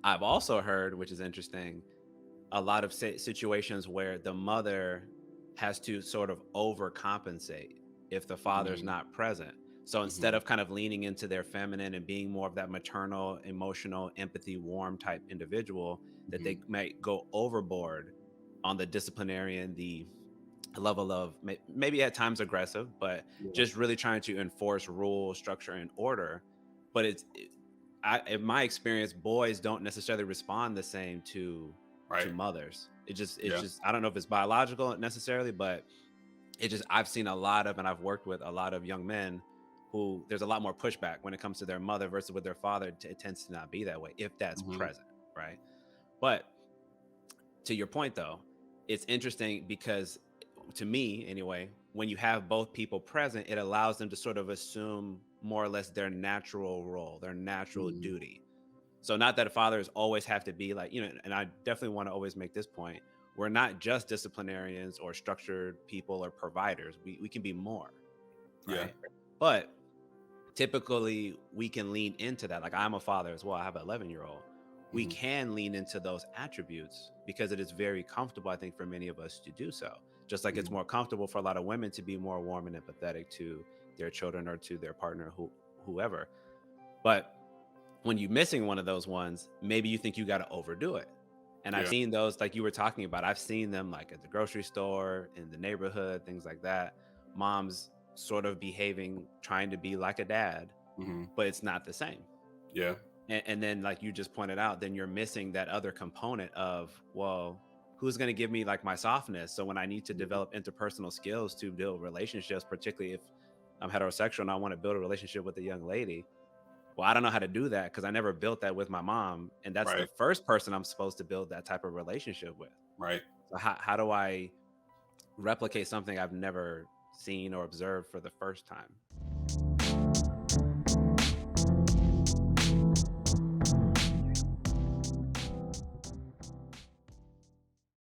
I've also heard, which is interesting, a lot of situations where the mother has to sort of overcompensate if the father's Mhm, not present. So instead mhm, of kind of leaning into their feminine and being more of that maternal, emotional, empathy, warm type individual, that mhm. they might go overboard on the disciplinarian, the level of maybe at times aggressive, but Yeah, just really trying to enforce rule, structure, and order. But in my experience, boys don't necessarily respond the same to right. mothers. It's Yeah, just I don't know if it's biological necessarily, but it just I've seen a lot of and I've worked with a lot of young men who there's a lot more pushback when it comes to their mother versus with their father. It tends to not be that way if that's mhm, present, right? But to your point though, it's interesting because to me anyway, when you have both people present, it allows them to sort of assume more or less their natural role, their natural mhm. duty. So not that fathers always have to be like, and I definitely want to always make this point. We're not just disciplinarians or structured people or providers. We can be more, Yeah, right? But typically we can lean into that. Like I'm a father as well. I have an 11-year-old. We mhm, can lean into those attributes because it is very comfortable, I think, for many of us to do so. Just like it's mhm. more comfortable for a lot of women to be more warm and empathetic to their children or to their partner, whoever. But when you're missing one of those ones, maybe you think you got to overdo it. And I've Yeah, seen those, like you were talking about, I've seen them like at the grocery store, in the neighborhood, things like that. Moms sort of behaving, trying to be like a dad, mhm. but it's not the same. Yeah, And then, like you just pointed out, then you're missing that other component of, well, who's going to give me like my softness? So when I need to mhm. develop interpersonal skills to build relationships, particularly if I'm heterosexual and I want to build a relationship with a young lady, well, I don't know how to do that because I never built that with my mom, and that's the Right, first person I'm supposed to build that type of relationship with. right. So how do I replicate something I've never seen or observed for the first time?